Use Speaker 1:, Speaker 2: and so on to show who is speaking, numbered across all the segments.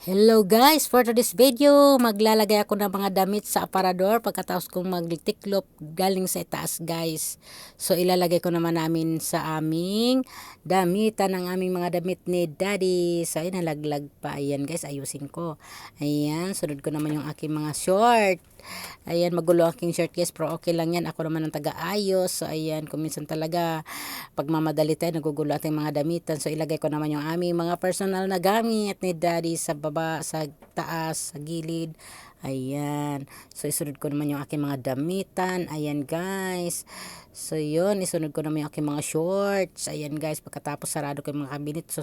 Speaker 1: Hello guys, for today's video, maglalagay ako ng mga damit sa aparador pagkatapos kong magtiklop galing sa itaas guys. So ilalagay ko naman namin sa aming damitan ng aming mga damit ni Daddy. So ayun, nalaglag pa. Ayan guys, ayusin ko. Ayan, sunod ko naman yung aking mga short. Ayan, magulo aking shirt guys, pero okay lang yan. Ako naman ang taga-ayos. So ayan, kung minsan talaga pagmamadali tayo, nagugulo ating mga damitan. So ilagay ko naman yung aming mga personal na gamit ni Daddy sa baba, sa taas, sa gilid. Ayan. So isunod ko naman yung aking mga damitan. Ayan guys. So yun, isunod ko naman yung aking mga shorts. Ayan guys, pagkatapos sarado ko yung mga cabinet. So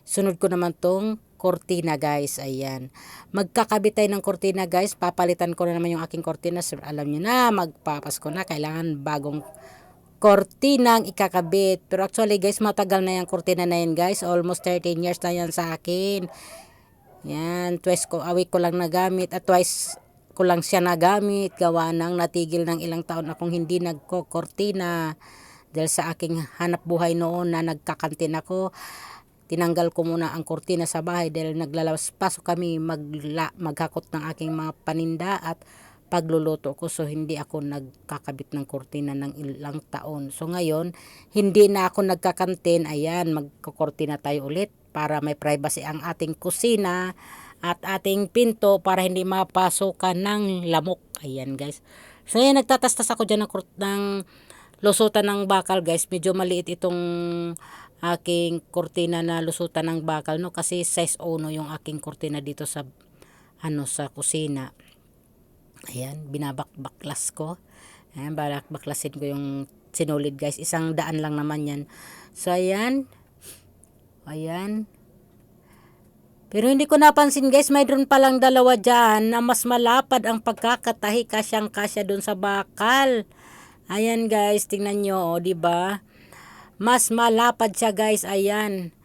Speaker 1: sunod ko naman tong kortina guys. Ayan. Magkakabit tayo ng kortina guys. Papalitan ko na naman yung aking kortina. So, alam nyo na, magpapasko na. Kailangan bagong kortinang ikakabit. Pero actually guys, matagal na yung kortina na yan guys. Almost 13 years na yan sa akin. Yan. Twice ko, a week ko lang nagamit. At twice ko lang siya nagamit. Gawa nang natigil ng ilang taon akong hindi nagko-kortina. Dahil sa aking hanap buhay noon na nagkakantin ako, tinanggal ko muna ang kortina sa bahay dahil naglalabas pasok kami maghakot ng aking mga paninda at pagluluto ko. So hindi ako nagkakabit ng kortina ng ilang taon. So ngayon, hindi na ako nagkakantin. Ayan, magkokortina tayo ulit para may privacy ang ating kusina at ating pinto para hindi mapasukan ng lamok. Ayan guys. So ayan, nagtatastas ako dyan ng lusutan ng bakal guys. Medyo maliit itong aking kortina na lusutan ng bakal, no, kasi size 1 yung aking kortina dito sa sa kusina. Ayan, binabakbaklas ko. Ayan, baklasin ko yung sinulid guys. 100 lang naman yan. So ayan. Ayan. Pero hindi ko napansin guys, mayroon palang dalawa dyan na mas malapad ang pagkakatahi, kasyang kasya dun sa bakal. Ayan guys, tingnan nyo, oh, diba? Mas malapad siya guys, ayan.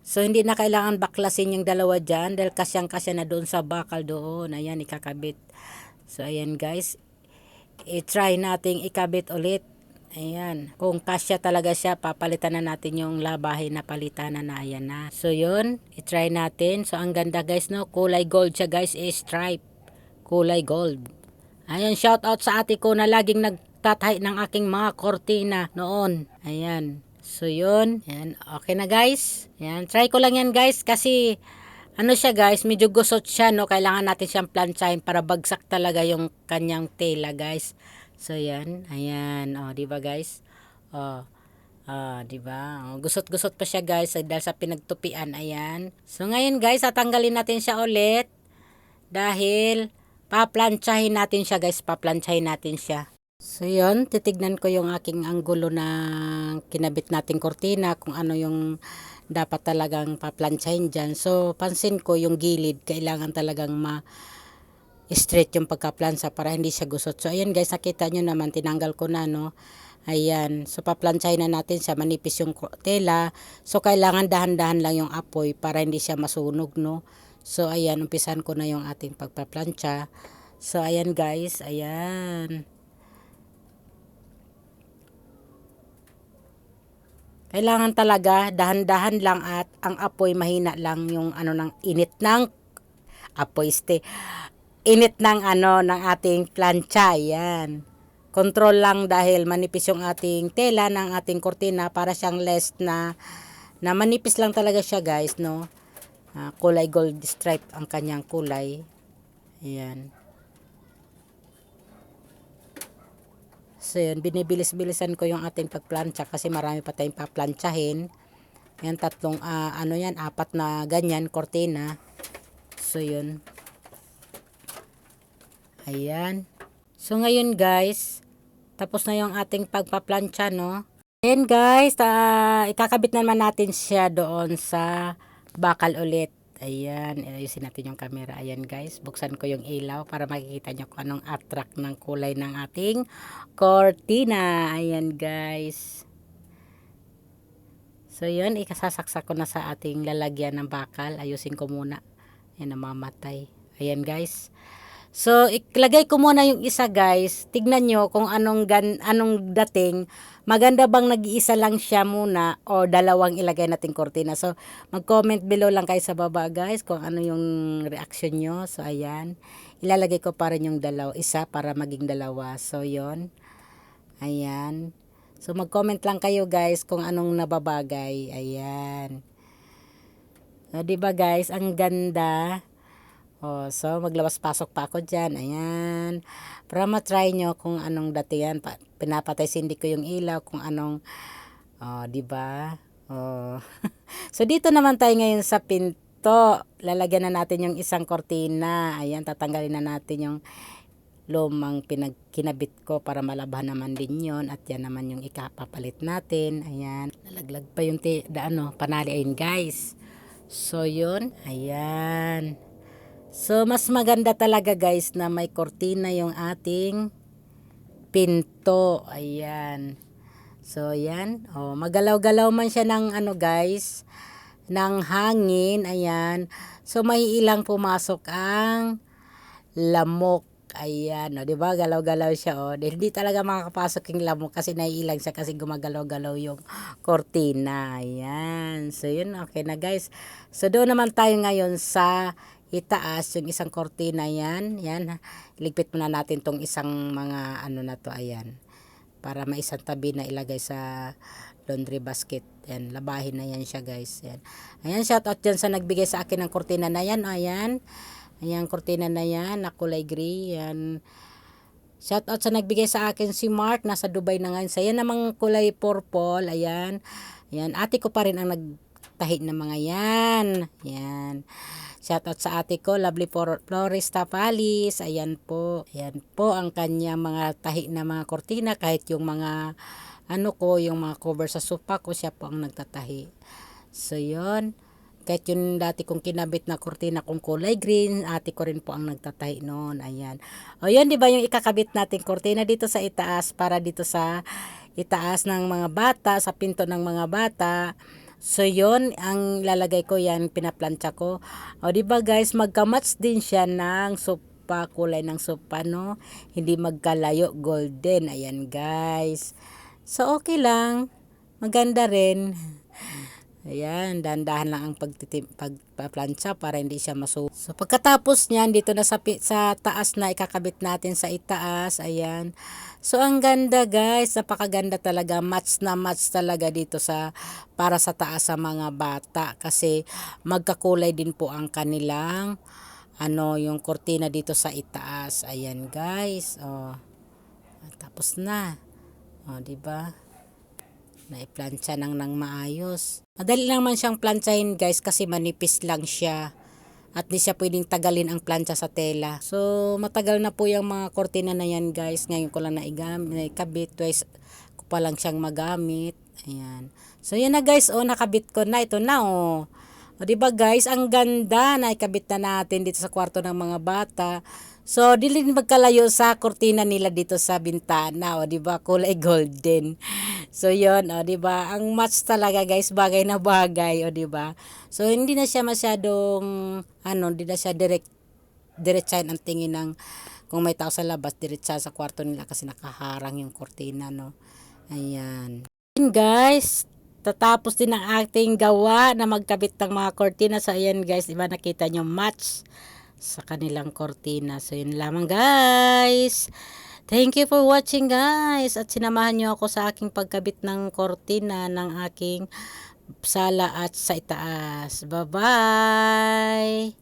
Speaker 1: So hindi na kailangan baklasin yung dalawa dyan dahil kasyang kasya na doon sa bakal doon. Ayan, ikakabit. So ayan guys, i-try nating ikabit ulit. Ayan, kung kasya talaga siya, papalitan na natin yung labahin na palitan na ayan na. So yun, i-try natin. So ang ganda guys, no, kulay gold siya guys, stripe. Kulay gold. Ayan, shout out sa ate ko na laging nagtatay ng aking mga kortina noon. Ayan. So yun. Ayan, okay na guys. Ayan, try ko lang yan guys kasi ano siya guys, medyo gusot siya, no. Kailangan natin siyang planchahin para bagsak talaga yung kanyang tela guys. So yan, ayan, oh, di ba guys? Oh. Di ba? Oh, gusot-gusot pa siya guys dahil sa pinagtupian, ayan. So ngayon guys, tatanggalin natin siya ulit dahil paplantsahin natin siya guys, paplantsahin natin siya. So yun, titignan ko yung aking anggulo na kinabit nating kortina, kung ano yung dapat talagang paplantsahin dyan. So pansin ko yung gilid, kailangan talagang straight yung pagkaplantsa para hindi siya gusot. So ayan guys, nakita nyo naman, tinanggal ko na, no. Ayan, so paplantsahin na natin siya, manipis yung tela. So kailangan dahan-dahan lang yung apoy para hindi siya masunog, no. So ayan, umpisan ko na yung ating pagpaplantsa. So ayan guys, ayan. Kailangan talaga dahan-dahan lang at ang apoy mahina lang, yung ano ng init ng apoy init ng ng ating plancha. Yan. Control lang dahil manipis yung ating tela ng ating kortina para siyang less na manipis lang talaga siya guys, no. Kulay gold stripe ang kanyang kulay. Ayan. So yun, binibilis-bilisan ko yung ating pagplancha kasi marami pa tayong paplantsahin. Yan, tatlong, yan, 4 na ganyan, kortina. So yun. Ayan. So ngayon guys, tapos na yung ating pagpaplantsa, no. Ayan guys, ikakabit naman natin siya doon sa bakal ulit. Ayan, ayusin natin yung camera. Ayan guys, buksan ko yung ilaw para makikita nyo kung anong attract ng kulay ng ating cortina. Ayan guys. So yun, ikasasaksak ko na sa ating lalagyan ng bakal. Ayusin ko muna. Ayan, namamatay. Ayan guys. So, ilagay ko muna yung isa guys. Tignan nyo kung anong dating. Maganda bang nag-iisa lang siya muna o dalawang ilagay nating kortina. So, mag-comment below lang kayo sa baba guys kung ano yung reaction nyo. So, ayan. Ilalagay ko pa rin yung isa para maging dalawa. So, yon. Ayan. So, mag-comment lang kayo guys kung anong nababagay. Ayan. So, diba guys, ang ganda. Oh, so maglabas-pasok pa ako diyan. Ayan. Para ma-try nyo kung anong datingan. Pinapatay sindi ko yung ilaw kung anong oh, 'di ba? Oh. So dito naman tayo ngayon sa pinto. Lalagyan na natin yung isang kortina. Ayan, tatanggalin na natin yung lumang kinabit ko para malabhan naman din yon at yan naman yung ikapapalit natin. Ayan. Nalaglag pa yung panali ayun guys. So yun, ayan. So, mas maganda talaga guys na may kortina yung ating pinto. Ayan. So, ayan. Oh, magalaw-galaw man siya ng guys, ng hangin. Ayan. So, may ilang pumasok ang lamok. Ayan. O, diba? Galaw-galaw siya. O, hindi talaga makakapasok yung lamok kasi naiilang siya kasi gumagalaw-galaw yung kortina. Ayan. So, yun. Okay na guys. So, doon naman tayo ngayon sa itaas yung isang kortina yan. Yan. Ligpit muna natin tong isang mga na to. Ayan. Para maisang tabi na ilagay sa laundry basket. Yan. Labahin na yan siya guys. Yan. Ayan. Shout out dyan sa nagbigay sa akin ng kortina na yan. Ayan. Ayan. Kortina na yan. Na kulay gray. Yan. Shout out sa nagbigay sa akin si Mark. Nasa Dubai na ngayon. Sa yan namang kulay purple. Ayan. Ayan. Ate ko pa rin ang nagtahi ng mga yan. Ayan. Shoutout sa ate ko, Lovely Florista Palis. Ayan po. Ayan po ang kanya mga tahi na mga kortina. Kahit yung mga yung mga cover sa sofa ko, siya po ang nagtatahi. So, yun. Kahit yung dati kong kinabit na kortina kung kulay green, ate ko rin po ang nagtatahi noon. Ayan. O, yun, di ba yung ikakabit natin kortina dito sa itaas para dito sa itaas ng mga bata, sa pinto ng mga bata. So, yon ang lalagay ko yan, pinaplantsa ko. O, diba guys, magka-match din siya ng sopa, kulay ng sopa, no? Hindi magkalayo, golden. Ayan, guys. So, okay lang. Maganda rin. Ayan, dahan-dahan lang ang pagpaplantsa para hindi siya masuot. So, pagkatapos niyan, dito na sa taas na ikakabit natin sa itaas. Ayan. So, ang ganda guys. Napakaganda talaga. Match na match talaga dito para sa taas sa mga bata. Kasi magkakulay din po ang kanilang yung kortina dito sa itaas. Ayan guys. Oh. Tapos na. Oh, 'di ba? Naiplansya nang maayos. Madali lang man siyang plantsahin guys kasi manipis lang siya. At di siya pwedeng tagalin ang plancha sa tela. So, matagal na po yung mga kortina na yan guys. Ngayon ko lang naikabit. Twice ko pa lang siyang magamit. Ayan. So, yan na guys. O, nakabit ko na. Ito na o. O, diba guys? Ang ganda. Naikabit na natin dito sa kwarto ng mga bata. So, di rin magkalayo sa kortina nila dito sa bintana. O, diba? Kulay golden. So, yun. O, diba? Ang match talaga guys. Bagay na bagay. O, diba? So, hindi na siya masyadong, hindi na siya diretsahin ang tingin ng, kung may tao sa labas, diretsa sa kwarto nila kasi nakaharang yung kortina, no? Ayan. And guys, tatapos din ang ating gawa na magkabit ng mga kortina. So, ayan guys, diba nakita nyo match sa kanilang kortina. So, yun lamang guys. Thank you for watching guys. At sinamahan nyo ako sa aking pagkabit ng kortina ng aking sala at sa itaas. Bye-bye!